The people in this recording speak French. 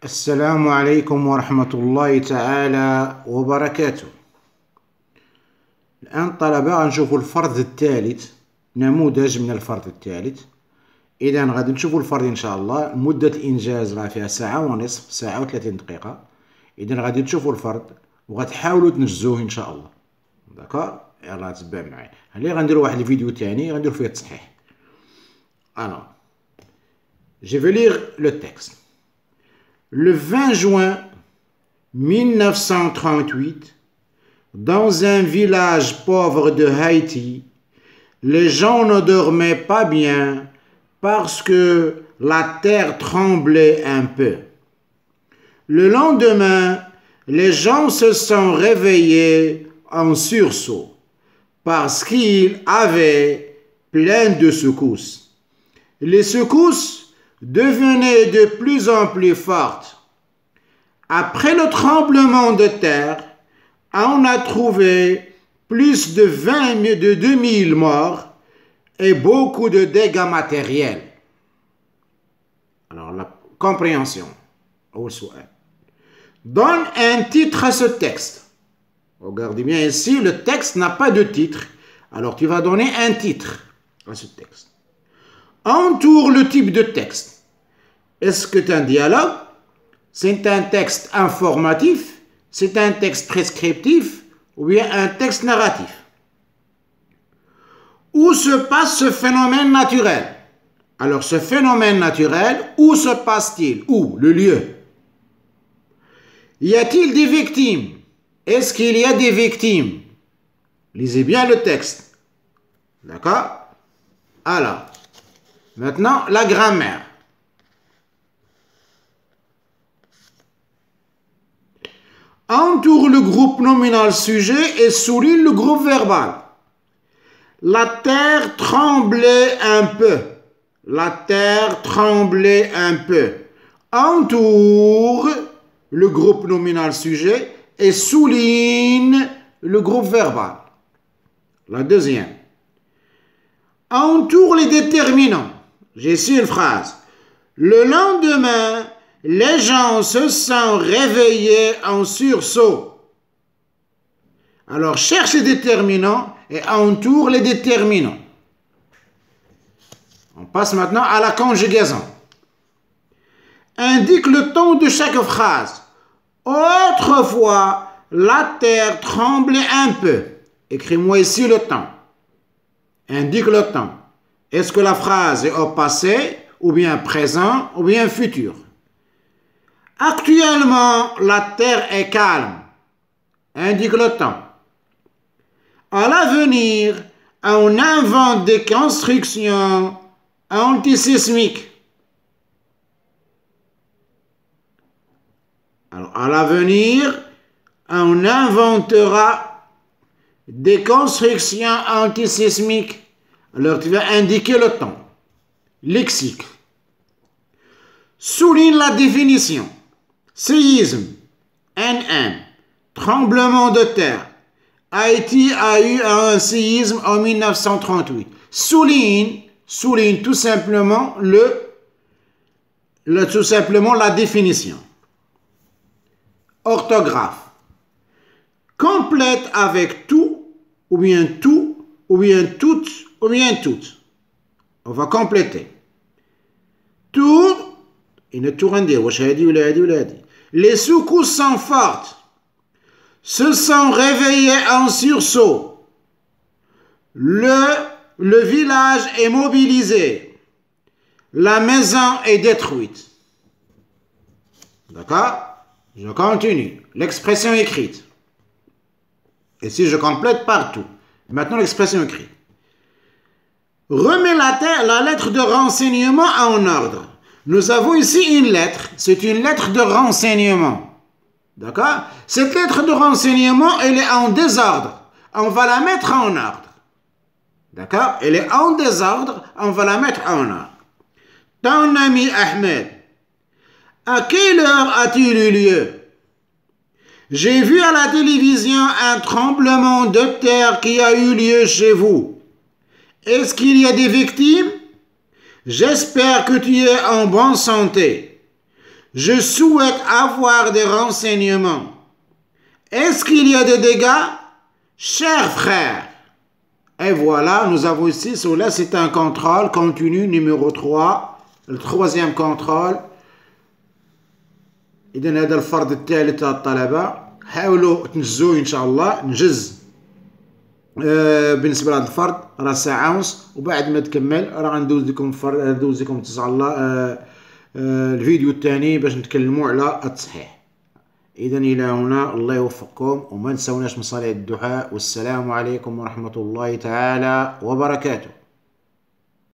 السلام عليكم ورحمة الله تعالى وبركاته. الآن طلبة غنشوفوا الفرض الثالث، نموذج من الفرض الثالث. إذا غادي نشوفوا الفرض إن شاء الله. مدة الإنجاز راه فيها ساعة ونصف، ساعة وثلاثين دقيقة. إذا غادي تشوفوا الفرض وغتحاولوا تنجزوه إن شاء الله. داكور، يلاه تبع معايا. هلي غنديروا واحد الفيديو ثاني غنديروا فيه التصحيح. Alors, je vais lire le texte. Le 20 juin 1938, dans un village pauvre de Haïti, les gens ne dormaient pas bien parce que la terre tremblait un peu. Le lendemain, les gens se sont réveillés en sursaut parce qu'ils avaient plein de secousses. Les secousses devenaient de plus en plus fortes. Après le tremblement de terre, on a trouvé plus de 2000 morts et beaucoup de dégâts matériels. Alors, la compréhension. Donne un titre à ce texte. Regardez bien ici, le texte n'a pas de titre. Alors, tu vas donner un titre à ce texte. Entoure le type de texte. Est-ce que c'est un dialogue? C'est un texte informatif? C'est un texte prescriptif? Ou bien un texte narratif? Où se passe ce phénomène naturel? Alors, ce phénomène naturel, où se passe-t-il? Où? Le lieu. Y a-t-il des victimes? Est-ce qu'il y a des victimes? Lisez bien le texte. D'accord? Alors, maintenant, la grammaire. Entoure le groupe nominal sujet et souligne le groupe verbal. La terre tremblait un peu. La terre tremblait un peu. Entoure le groupe nominal sujet et souligne le groupe verbal. La deuxième. Entoure les déterminants. J'ai ici une phrase. Le lendemain, les gens se sont réveillés en sursaut. Alors, cherche les déterminants et entoure les déterminants. On passe maintenant à la conjugaison. Indique le ton de chaque phrase. Autrefois, la terre tremblait un peu. Écris-moi ici le temps. Indique le temps. Est-ce que la phrase est au passé, ou bien présent, ou bien futur? Actuellement, la terre est calme. Indique le temps. À l'avenir, on invente des constructions antisismiques. Alors, à l'avenir, on inventera des constructions antisismiques. Alors, tu vas indiquer le temps. Lexique. Souligne la définition. Séisme, NM, tremblement de terre. Haïti a eu un séisme en 1938. Souligne tout simplement la définition. Orthographe. Complète avec tout, ou bien tout, ou bien toutes, ou bien toutes. On va compléter. Tout. Les secousses sont fortes. Se sont réveillés en sursaut. Le village est mobilisé. La maison est détruite. D'accord? Je continue. L'expression écrite. Et si je complète partout. Maintenant, l'expression écrite. Remets la lettre de renseignement en ordre. Nous avons ici une lettre. C'est une lettre de renseignement. D'accord? Cette lettre de renseignement, elle est en désordre. On va la mettre en ordre. D'accord? Elle est en désordre. On va la mettre en ordre. Ton ami Ahmed, à quelle heure a-t-il eu lieu? J'ai vu à la télévision un tremblement de terre qui a eu lieu chez vous. Est-ce qu'il y a des victimes? J'espère que tu es en bonne santé. Je souhaite avoir des renseignements. Est-ce qu'il y a des dégâts? Chers frères. Et voilà, nous avons ici, cela c'est un contrôle continu numéro 3, le troisième contrôle. إذا هذا الفرض الثالث للطلبة، حاولوا تنجزوه إن شاء الله. نجز بالنسبة لهذا الفرض راه ساعة ونص، وبعد ما تكمل راه ندوز لكم إن شاء الله الفيديو الثاني باش نتكلموا على التصحيح. إذا إلى هنا، الله يوفقكم، وما نساوناش من صالح الدعاء. والسلام عليكم ورحمة الله تعالى وبركاته.